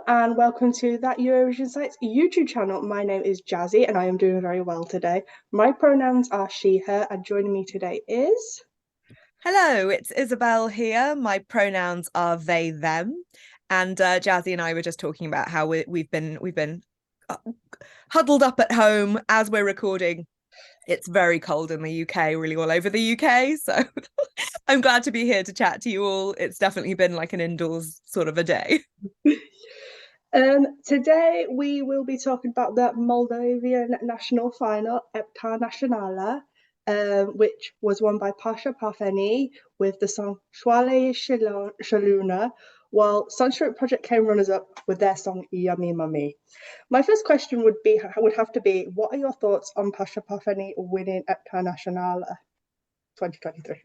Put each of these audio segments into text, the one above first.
and welcome to that Eurovision Sites YouTube channel. My name is Jazzy and I am doing very well today. My pronouns are she, her, and joining me today is... Hello, it's Isabelle here. My pronouns are they, them. And Jazzy and I were just talking about how we've been uh, huddled up at home as we're recording. It's very cold in the UK, really all over the UK. So I'm glad to be here to chat to you all. It's definitely been like an indoors sort of a day. Today we will be talking about the Moldovan national final, Etapa Naţionalǎ, which was won by Pahsa Parfeni with the song Soarele Si Luna, while Sunshine Project came runners-up with their song Yummy Mummy. My first question would have to be, what are your thoughts on Pahsa Parfeni winning Etapa Naţionalǎ 2023?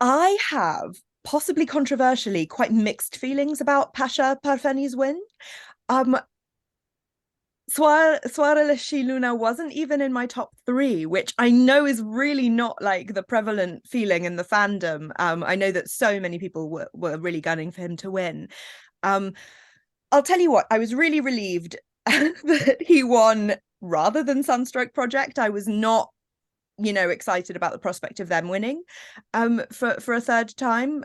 I have possibly controversially quite mixed feelings about Pahsa Parfeni's win. Um, Soarele Si Luna wasn't even in my top three, which I know is really not like the prevalent feeling in the fandom. I know that so many people were really gunning for him to win. Um, I'll tell you what, I was really relieved that he won rather than Sunstroke Project. I was not excited about the prospect of them winning for a third time,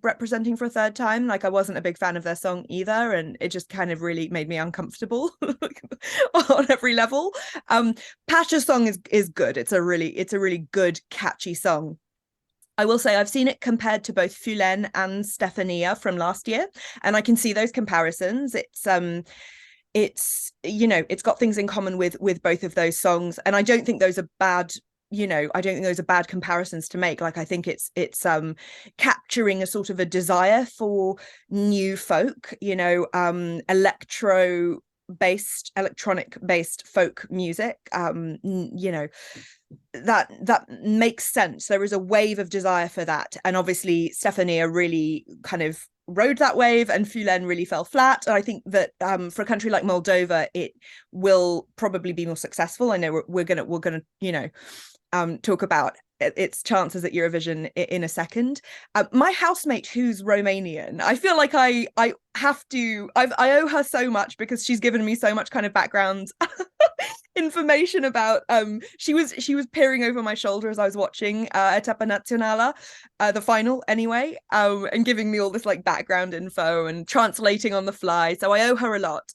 representing for a third time. Like, I wasn't a big fan of their song either, and it just kind of really made me uncomfortable on every level. Pasha's song is good. It's a really good, catchy song. I will say I've seen it compared to both Fühlen and Stefania from last year, and I can see those comparisons. It's got things in common with both of those songs, and I don't think those are bad. I don't think those are bad comparisons to make. Like, I think it's capturing a sort of a desire for new folk, electronic based folk music. That makes sense. There is a wave of desire for that, and obviously Stefania really kind of rode that wave, and Fühlen really fell flat. And I think that for a country like Moldova, it will probably be more successful. I know we're gonna talk about its chances at Eurovision in a second. My housemate, who's Romanian, I feel like I owe her so much, because she's given me so much kind of background information about she was peering over my shoulder as I was watching Etapa Naţionalǎ, the final anyway, and giving me all this like background info and translating on the fly. So I owe her a lot.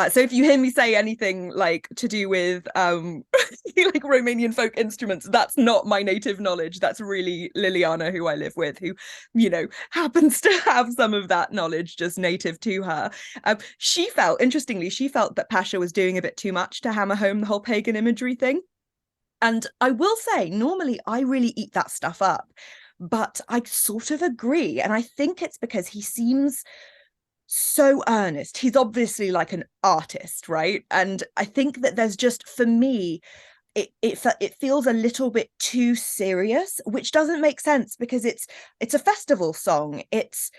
So if you hear me say anything like to do with like Romanian folk instruments, that's not my native knowledge. That's really Liliana, who I live with, who happens to have some of that knowledge just native to her. Interestingly, she felt that Pasha was doing a bit too much to hammer home the whole pagan imagery thing. And I will say, normally I really eat that stuff up, but I sort of agree. And I think it's because he seems so earnest. He's obviously like an artist, right? And I think that there's just, for me, it feels a little bit too serious, which doesn't make sense, because it's a festival song. It's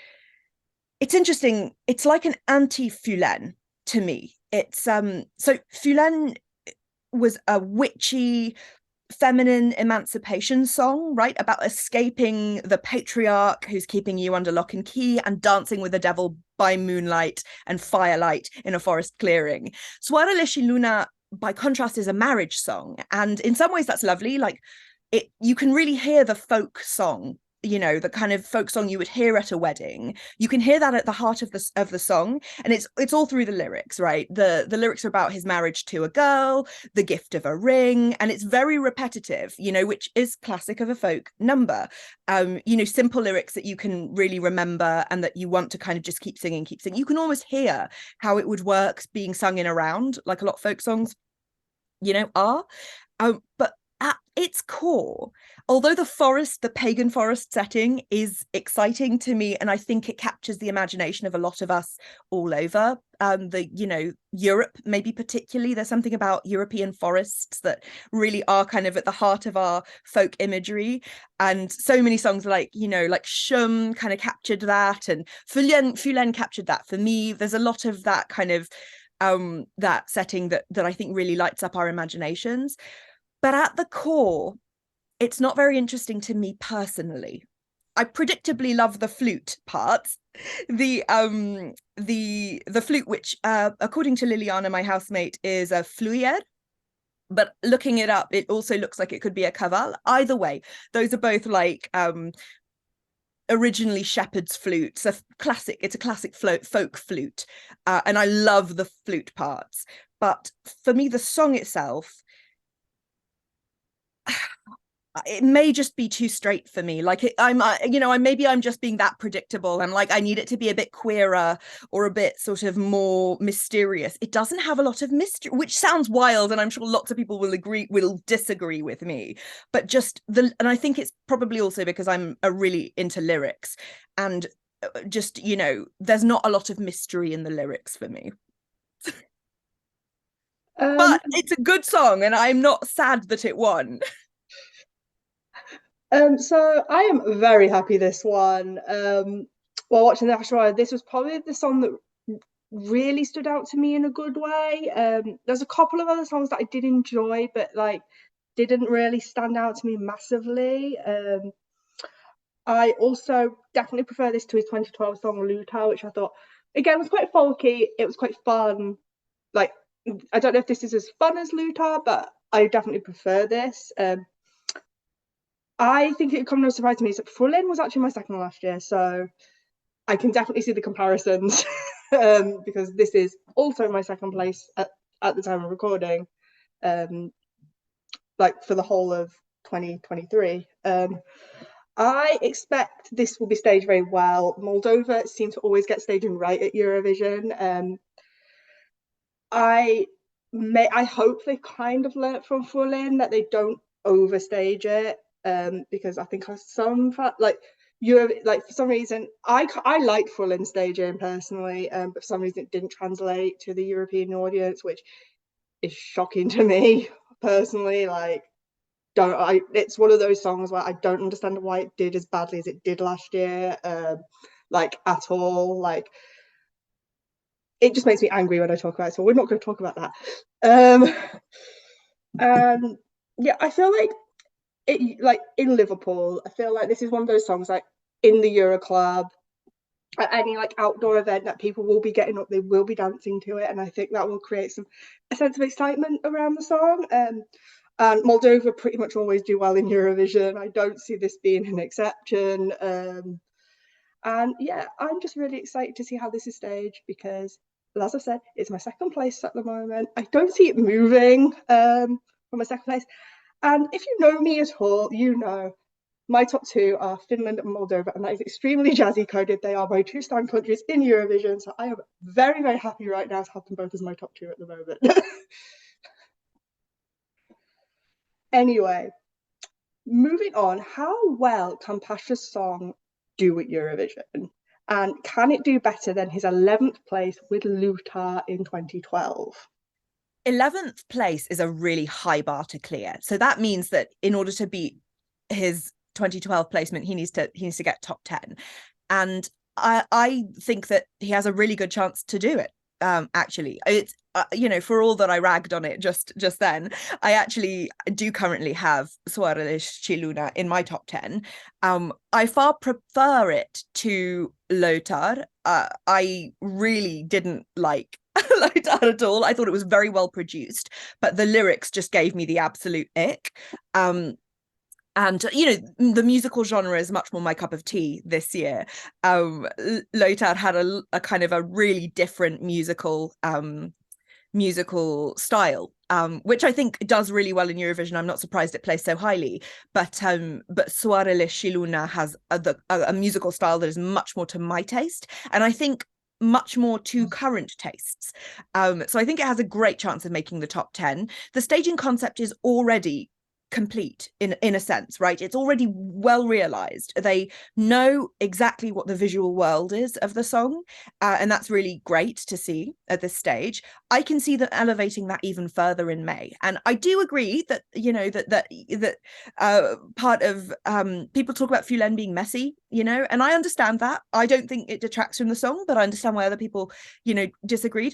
interesting. It's like an anti-Fühlen to me. It's so Fühlen was a witchy feminine emancipation song, right? About escaping the patriarch who's keeping you under lock and key, and dancing with the devil by moonlight and firelight in a forest clearing. Soarele Si Luna, by contrast, is a marriage song. And in some ways that's lovely. Like, you can really hear the folk song, the kind of folk song you would hear at a wedding. You can hear that at the heart of the song, and it's all through the lyrics, right? The lyrics are about his marriage to a girl, the gift of a ring, and it's very repetitive, which is classic of a folk number. Simple lyrics that you can really remember and that you want to kind of just keep singing. You can almost hear how it would work being sung in a round, like a lot of folk songs are. But at its core, although the pagan forest setting is exciting to me, and I think it captures the imagination of a lot of us all over Europe, maybe particularly, there's something about European forests that really are kind of at the heart of our folk imagery. And so many songs like Shum kind of captured that, and Fühlen captured that. For me, there's a lot of that kind of that setting that I think really lights up our imaginations. But at the core, it's not very interesting to me personally. I predictably love the flute parts. The flute, which according to Liliana, my housemate, is a fluier, but looking it up, it also looks like it could be a caval. Either way, those are both like originally shepherd's flutes. It's a classic folk flute, and I love the flute parts. But for me, the song itself, it may just be too straight for me. Like maybe I'm just being that predictable. I'm like, I need it to be a bit queerer or a bit sort of more mysterious. It doesn't have a lot of mystery, which sounds wild, and I'm sure lots of people will disagree with me. But and I think it's probably also because I'm really into lyrics, and just, there's not a lot of mystery in the lyrics for me. But it's a good song, and I'm not sad that it won. So I am very happy this one. While watching the National, this was probably the song that really stood out to me in a good way. There's a couple of other songs that I did enjoy, but like didn't really stand out to me massively. I also definitely prefer this to his 2012 song Luta, which I thought again was quite folky. It was quite fun. Like, I don't know if this is as fun as Luta, but I definitely prefer this. I think it comes no surprise to me that Frulin was actually my second last year, so I can definitely see the comparisons because this is also my second place at the time of recording, like for the whole of 2023. I expect this will be staged very well. Moldova seems to always get staging right at Eurovision. I hope they kind of learnt from Frulin that they don't overstage it. Because I think for some reason I like Frulin staging personally, but for some reason it didn't translate to the European audience, which is shocking to me personally. Like, it's one of those songs where I don't understand why it did as badly as it did last year, like at all. Like, it just makes me angry when I talk about it, so we're not going to talk about that. Yeah, I feel like like in Liverpool, I feel like this is one of those songs like in the Euro Club, at any like outdoor event that people will be getting up, they will be dancing to it, and I think that will create a sense of excitement around the song. And Moldova pretty much always do well in Eurovision. I don't see this being an exception. And yeah, I'm just really excited to see how this is staged because, as I said, it's my second place at the moment. I don't see it moving from my second place. And if you know me at all, you know my top two are Finland and Moldova, and that is extremely jazzy coded. They are my two stand countries in Eurovision, so I am very, very happy right now to have them both as my top two at the moment. Anyway, moving on, how well can Pasha's song do at Eurovision? And can it do better than his 11th place with Luta in 2012? 11th place is a really high bar to clear. So that means that in order to beat his 2012 placement, he needs to get top 10. And I think that he has a really good chance to do it. Actually, it's for all that I ragged on it just then, I actually do currently have Soarele Si Luna in my top 10. I far prefer it to Lothar. I really didn't like Lothar at all. I thought it was very well produced, but the lyrics just gave me the absolute ick. And the musical genre is much more my cup of tea this year. Lothar had a kind of a really different musical style, which I think does really well in Eurovision. I'm not surprised it plays so highly, but Soarele Si Luna has a musical style that is much more to my taste, and I think much more to current tastes. So I think it has a great chance of making the top 10. The staging concept is already complete in a sense, right? It's already well realized. They know exactly what the visual world is of the song, and that's really great to see at this stage. I can see them elevating that even further in May, and I do agree that part of people talk about Fulen being messy, and I understand that. I don't think it detracts from the song, but I understand why other people disagreed.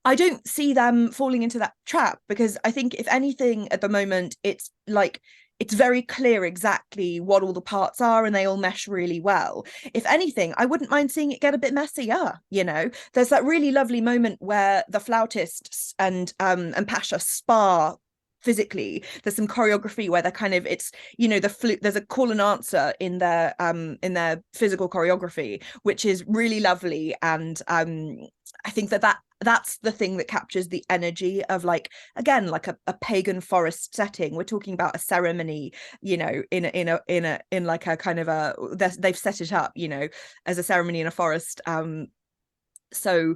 I don't see them falling into that trap, because I think if anything at the moment, it's like it's very clear exactly what all the parts are, and they all mesh really well. If anything, I wouldn't mind seeing it get a bit messier, you know. There's that really lovely moment where the flautists and Pasha spar physically. There's some choreography where they're kind of, it's, you know, the flute, there's a call and answer in their physical choreography, which is really lovely. And I think that's the thing that captures the energy of, like, again, like a pagan forest setting. We're talking about a ceremony, you know, in like a kind of they've set it up, you know, as a ceremony in a forest. So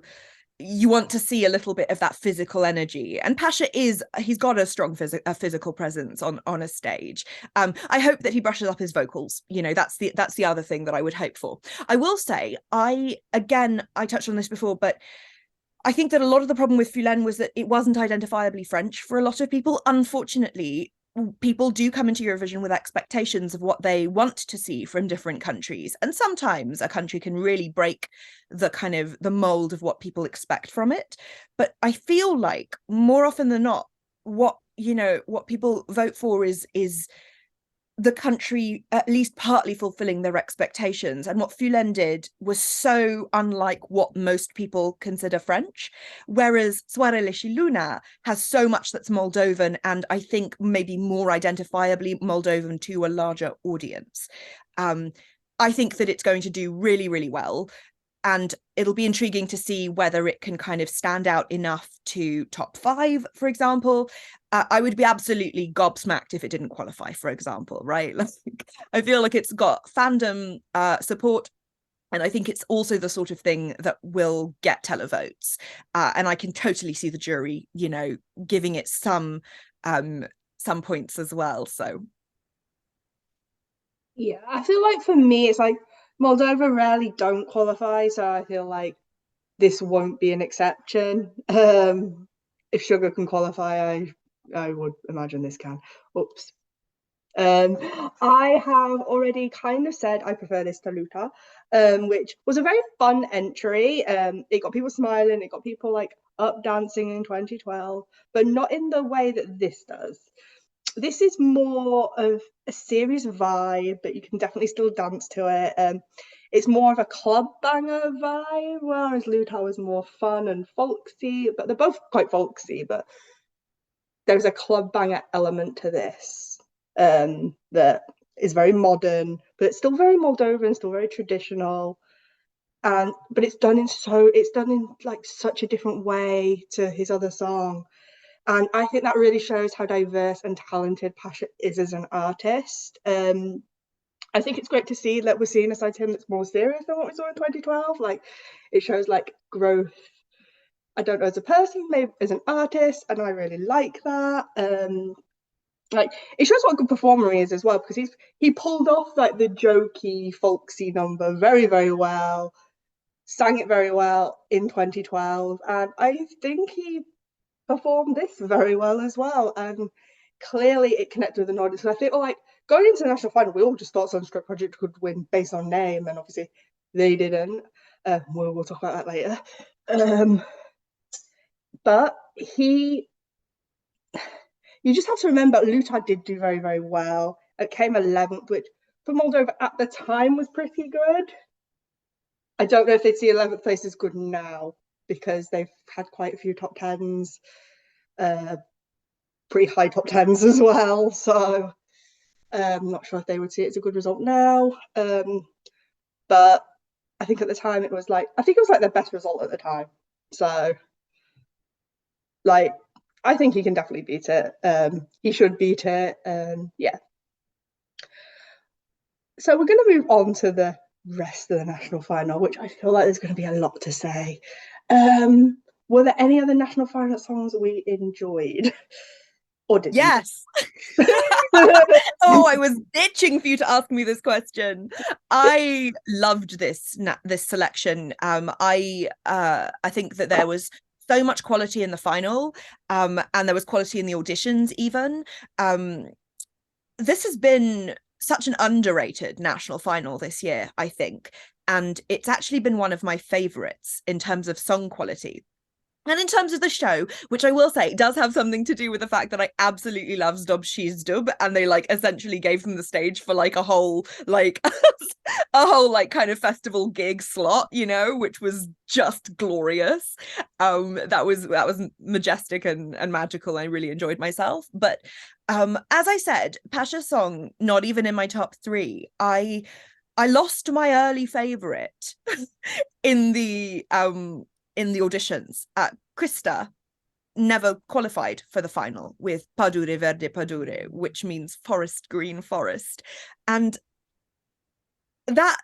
you want to see a little bit of that physical energy, and Pasha he's got a strong physical presence on a stage. I hope that he brushes up his vocals, you know. That's the other thing that I would hope for. I will say, I touched on this before, but I think that a lot of the problem with Fulen was that it wasn't identifiably French for a lot of people. Unfortunately, people do come into Eurovision with expectations of what they want to see from different countries. And sometimes a country can really break the kind of the mold of what people expect from it. But I feel like more often than not, what people vote for is the country at least partly fulfilling their expectations. And what Fulen did was so unlike what most people consider French, whereas Soarele Si Luna has so much that's Moldovan, and I think maybe more identifiably Moldovan to a larger audience. I think that it's going to do really, really well. And it'll be intriguing to see whether it can kind of stand out enough to top 5, for example. I would be absolutely gobsmacked if it didn't qualify, for example, right? Like, I feel like it's got fandom support, and I think it's also the sort of thing that will get televotes. And I can totally see the jury, you know, giving it some points as well. So yeah, I feel like for me, it's like Moldova rarely don't qualify, so I feel like this won't be an exception. If Sugar can qualify, I would imagine this can. Oops. I have already kind of said I prefer this to Luta, which was a very fun entry. It got people smiling, it got people like up dancing in 2012, but not in the way that this does. This is more of a serious vibe, but you can definitely still dance to it. It's more of a club banger vibe, whereas Luta was more fun and folksy, but they're both quite folksy, but there's a club banger element to this that is very modern, but it's still very Moldovan, still very traditional. But it's done in like such a different way to his other song. And I think that really shows how diverse and talented Pasha is as an artist. I think it's great to see that we're seeing a side to him that's more serious than what we saw in 2012. Like, it shows like growth, I don't know, as a person, maybe as an artist, and I really like that. Like, it shows what a good performer he is as well, because he pulled off like the jokey, folksy number very, very well, sang it very well in 2012, and I think he performed this very well as well. And clearly it connected with an audience. And I think, like, going into the national final, we all just thought Sunstroke Project could win based on name, and obviously they didn't. We'll talk about that later. But you just have to remember Luta did do very, very well. It came 11th, which for Moldova at the time was pretty good. I don't know if they'd see 11th place as good now, because they've had quite a few top 10s, pretty high top 10s as well. So I'm not sure if they would see it as a good result now. But I think at the time it was like their best result at the time. So, like, I think he can definitely beat it. He should beat it. Yeah. So we're going to move on to the rest of the national final, which I feel like there's going to be a lot to say. Were there any other national final songs we enjoyed? Or didn't? yes. Oh, I was itching for you to ask me this question. I loved this selection. I think that there was so much quality in the final, and there was quality in the auditions even. This has been such an underrated national final this year, I think, and it's actually been one of my favorites in terms of song quality. And in terms of the show, which I will say does have something to do with the fact that I absolutely love Zdob She's Dub, and they like essentially gave them the stage for like a whole like a whole like kind of festival gig slot, you know, which was just glorious. That was majestic and magical. I really enjoyed myself. But as I said, Pasha's song, not even in my top three. I lost my early favorite in the auditions. Krista never qualified for the final with Padure Verde Padure, which means forest, green forest. And that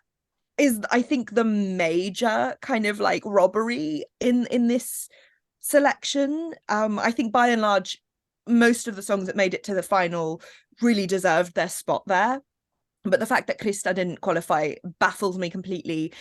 is, I think, the major kind of like robbery in this selection. I think by and large, most of the songs that made it to the final really deserved their spot there. But the fact that Krista didn't qualify baffles me completely.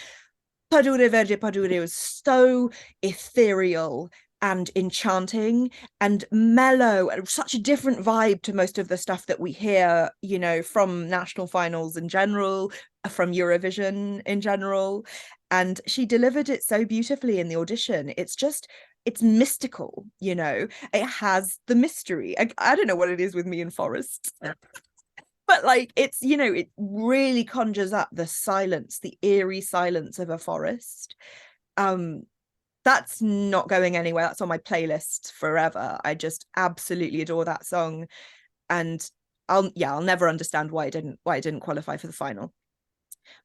Padure Verde Padure was so ethereal and enchanting and mellow, and such a different vibe to most of the stuff that we hear, you know, from national finals in general, from Eurovision in general. And she delivered it so beautifully in the audition. It's mystical, you know. It has the mystery. I don't know what it is with me in forests. But like, it's, you know, it really conjures up the silence, the eerie silence of a forest. That's not going anywhere. That's on my playlist forever. I just absolutely adore that song. And I'll never understand why it didn't qualify for the final.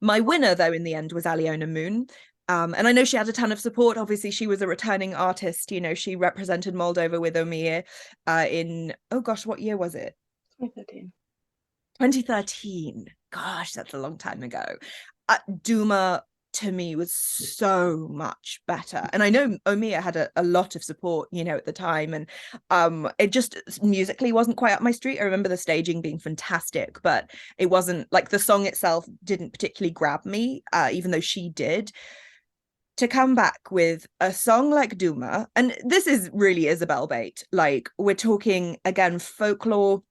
My winner, though, in the end was Aliona Moon. And I know she had a ton of support. Obviously, she was a returning artist. You know, she represented Moldova with Omir in, oh gosh, what year was it? 2013. 2013. Gosh, that's a long time ago. Duma to me was so much better, and I know Omir had a lot of support, you know, at the time, and it just musically wasn't quite up my street. I remember the staging being fantastic, but it wasn't like, the song itself didn't particularly grab me, even though she did. To come back with a song like Duma, and this is really Isabelle bait, like we're talking again folklore,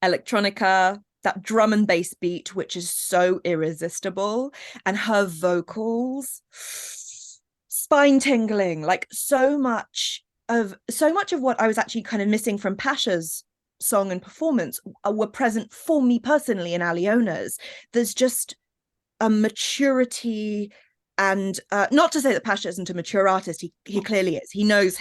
electronica, that drum and bass beat, which is so irresistible, and her vocals, spine tingling, like so much of what I was actually kind of missing from Pasha's song and performance were present for me personally in Aliona's. There's just a maturity, and not to say that Pasha isn't a mature artist. He clearly is. He knows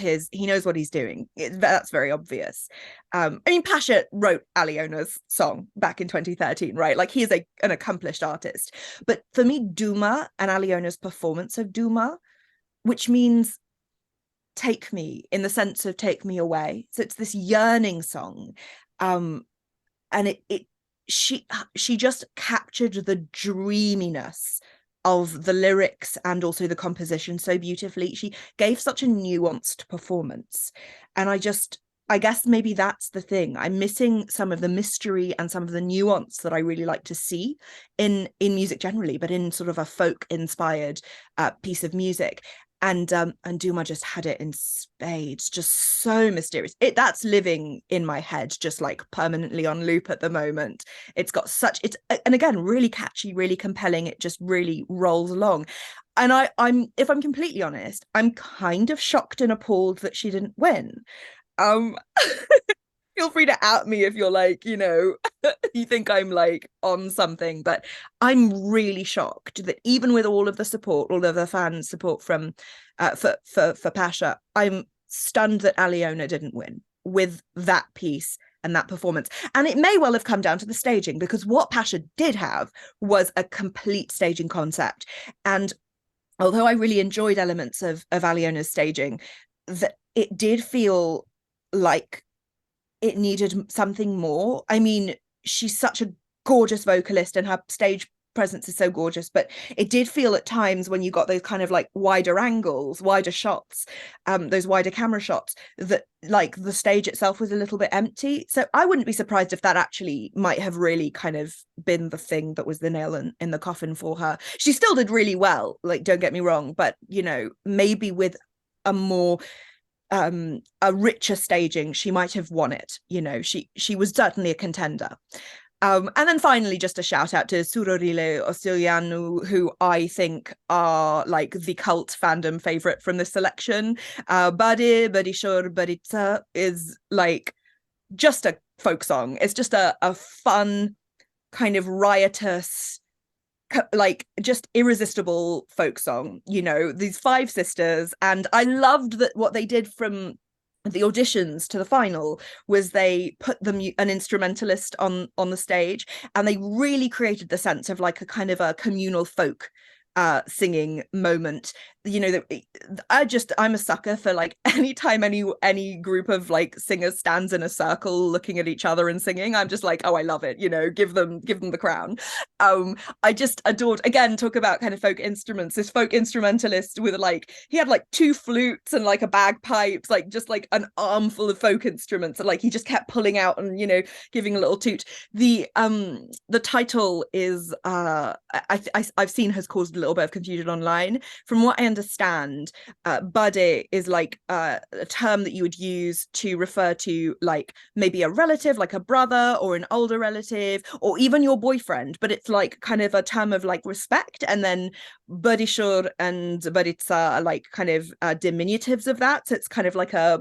what he's doing. That's very obvious. I mean, Pasha wrote Aliona's song back in 2013, right? Like, he is an accomplished artist. But for me, Duma and Aliona's performance of Duma, which means take me, in the sense of take me away. So it's this yearning song. And she just captured the dreaminess of the lyrics and also the composition so beautifully. She gave such a nuanced performance, and I guess maybe that's the thing. I'm missing some of the mystery and some of the nuance that I really like to see in music generally, but in sort of a folk inspired piece of music. And Duma just had it in spades, just so mysterious. That's living in my head, just like permanently on loop at the moment. It's got and again, really catchy, really compelling. It just really rolls along. And I'm, if I'm completely honest, I'm kind of shocked and appalled that she didn't win. Feel free to out me if you're like, you know, you think I'm like on something, but I'm really shocked that even with all of the support, all of the fan support from for Pasha, I'm stunned that Aliona didn't win with that piece and that performance. And it may well have come down to the staging, because what Pasha did have was a complete staging concept. And although I really enjoyed elements of Aliona's staging, that it did feel like it needed something more. I mean, she's such a gorgeous vocalist and her stage presence is so gorgeous, but it did feel at times, when you got those kind of like wider angles, wider shots, those wider camera shots, that like the stage itself was a little bit empty. So I wouldn't be surprised if that actually might have really kind of been the thing that was the nail in the coffin for her. She still did really well, like, don't get me wrong, but you know, maybe with a more a richer staging, she might have won it. You know, she was certainly a contender. And then finally, just a shout out to Soarele Ostiglianu, who I think are like the cult fandom favorite from this selection. Bade Badishor Baditsa is like just a folk song. It's just a fun, kind of riotous, like just irresistible folk song. You know, these five sisters, and I loved that what they did from the auditions to the final was they put them an instrumentalist on the stage, and they really created the sense of like a kind of a communal folk singing moment. You know, I'm a sucker for like anytime any group of like singers stands in a circle looking at each other and singing, I'm just like, oh, I love it, you know, give them the crown. I just adored, again, talk about kind of folk instruments, this folk instrumentalist with like, he had like two flutes and like a bagpipes, like just like an armful of folk instruments, and like he just kept pulling out and, you know, giving a little toot. The title is I've seen has caused a little bit of confusion online. From what I understand, Bade is like a term that you would use to refer to like maybe a relative, like a brother or an older relative, or even your boyfriend, but it's like kind of a term of like respect. And then Badishur and Baritsa are like kind of diminutives of that, so it's kind of like a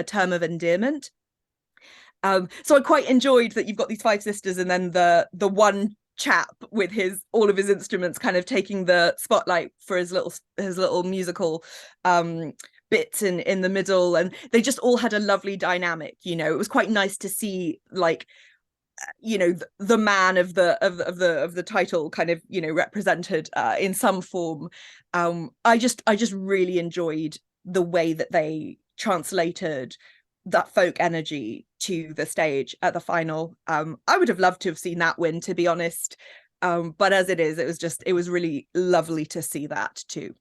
term of endearment. So I quite enjoyed that you've got these five sisters, and then the one chap with all of his instruments kind of taking the spotlight for his little musical bits in the middle, and they just all had a lovely dynamic. You know, it was quite nice to see, like, you know, the man of the title kind of, you know, represented in some form. I just really enjoyed the way that they translated that folk energy to the stage at the final. I would have loved to have seen that win, to be honest. But as it is, it was really lovely to see that too.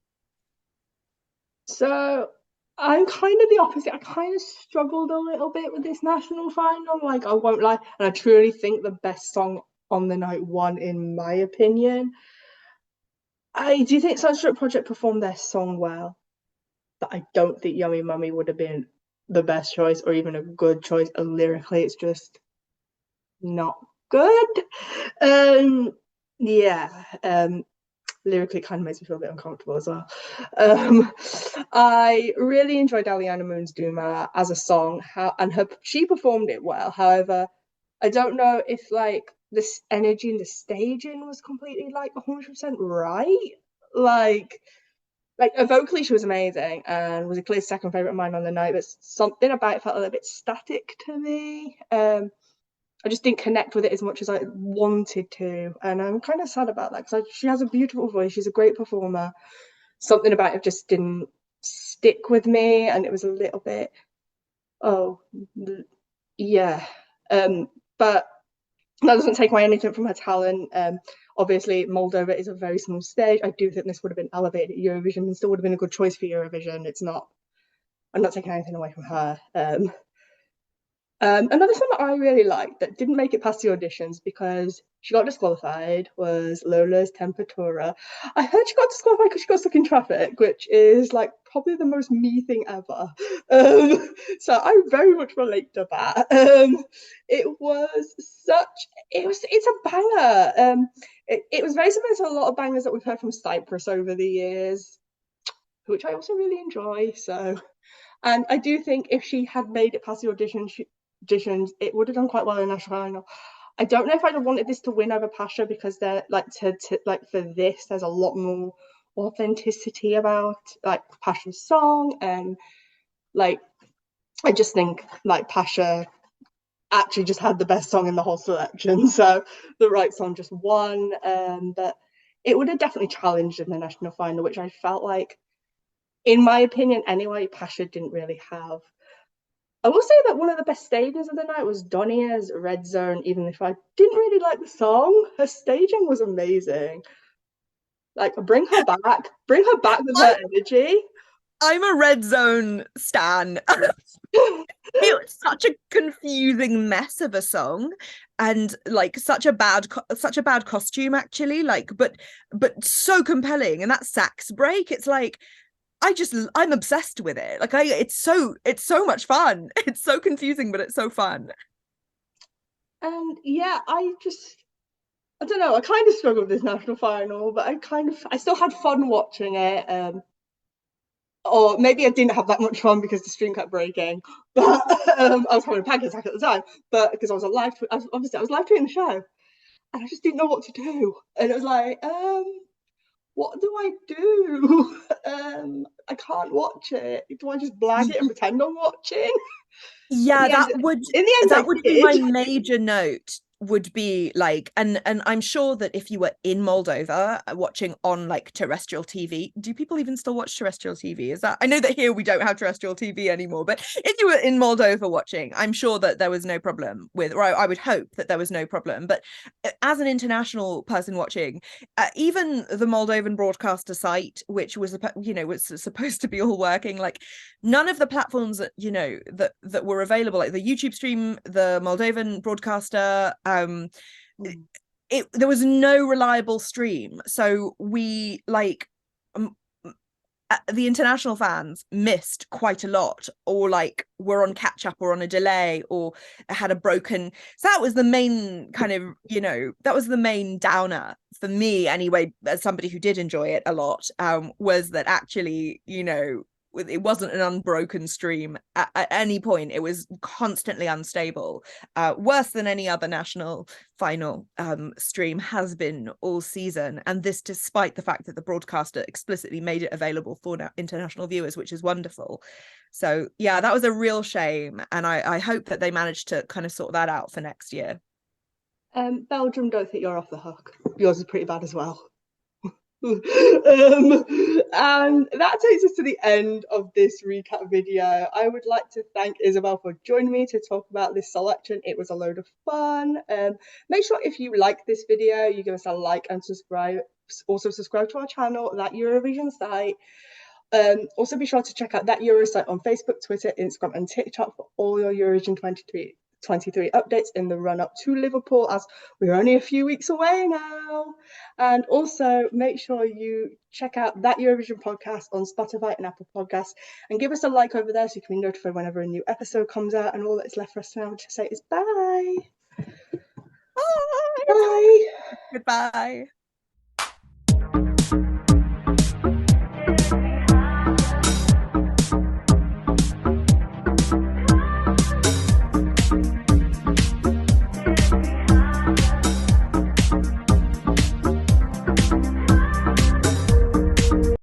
So I'm kind of the opposite. I kind of struggled a little bit with this national final, like I won't lie. And I truly think the best song on the night won, in my opinion. I do think Sunstruck Project performed their song well, but I don't think Yummy Mummy would have been the best choice or even a good choice. And lyrically, it's just not good. Yeah. Lyrically, kind of makes me feel a bit uncomfortable as well. I really enjoyed Aliana Moon's Duma as a song, she performed it well. However, I don't know if like this energy and the staging was completely like 100% right. Like vocally, she was amazing and was a clear second favorite of mine on the night, but something about it felt a little bit static to me. I just didn't connect with it as much as I wanted to, and I'm kind of sad about that because she has a beautiful voice. She's a great performer. Something about it just didn't stick with me, and it was a little bit, oh, yeah. But that doesn't take away anything from her talent. Obviously, Moldova is a very small stage. I do think this would have been elevated at Eurovision and still would have been a good choice for Eurovision. It's not, I'm not taking anything away from her. Another song that I really liked that didn't make it past the auditions because she got disqualified was Lola's Temperatura. I heard she got disqualified because she got stuck in traffic, which is like probably the most me thing ever. So I very much relate to that. It's a banger. It was very similar to a lot of bangers that we've heard from Cyprus over the years, which I also really enjoy. So, and I do think if she had made it past the auditions, it would have done quite well in the national final. I don't know if I'd have wanted this to win over Pasha because they're like like for this, there's a lot more authenticity about like Pasha's song, and like I just think like Pasha actually just had the best song in the whole selection, so the right song just won. But it would have definitely challenged in the national final, which I felt like, in my opinion anyway, Pasha didn't really have. I will say that one of the best stages of the night was Donia's Red Zone, even if I didn't really like the song. Her staging was amazing. Like, bring her back with her energy. I'm a Red Zone stan. It was such a confusing mess of a song, and like such a bad costume actually, like but so compelling. And that sax break, it's like I'm obsessed with it. Like it's so much fun. It's so confusing, but it's so fun. And yeah, I don't know, I kind of struggled with this national final, but I still had fun watching it. Or maybe I didn't have that much fun because the stream kept breaking. But I was having a panic attack at the time. But because I was live tweeting the show, and I just didn't know what to do. And it was like, what do I do? I can't watch it. Do I just blag it and pretend I'm watching? Yeah, In the end, I that would be my did. major note, would be like, and I'm sure that if you were in Moldova watching on like terrestrial TV, do people even still watch terrestrial TV? Is that, I know that here we don't have terrestrial TV anymore, but if you were in Moldova watching, I'm sure that there was no problem with, or I would hope that there was no problem. But as an international person watching, even the Moldovan broadcaster site, which was, you know, was supposed to be all working, like none of the platforms that, you know, that were available, like the YouTube stream, the Moldovan broadcaster, there was no reliable stream. So we like the international fans missed quite a lot, or like were on catch up or on a delay or had a broken, so that was the main kind of, you know, that was the main downer for me anyway, as somebody who did enjoy it a lot, was that actually, you know, it wasn't an unbroken stream at any point. It was constantly unstable, worse than any other national final stream has been all season, and this despite the fact that the broadcaster explicitly made it available for international viewers, which is wonderful. So yeah, that was a real shame, and I hope that they managed to kind of sort that out for next year. Belgium, don't think you're off the hook. Yours is pretty bad as well. And that takes us to the end of this recap video. I would like to thank Isabelle for joining me to talk about this selection. It was a load of fun. Make sure if you like this video, you give us a like and subscribe. Also subscribe to our channel, That Eurovision Site. Also be sure to check out That Euro Site on Facebook, Twitter, Instagram and TikTok for all your Eurovision 23 updates in the run-up to Liverpool, as we're only a few weeks away now. And also make sure you check out That Eurovision podcast on Spotify and Apple Podcasts, and give us a like over there so you can be notified whenever a new episode comes out. And all that's left for us now to say is bye. Bye. Bye. Goodbye.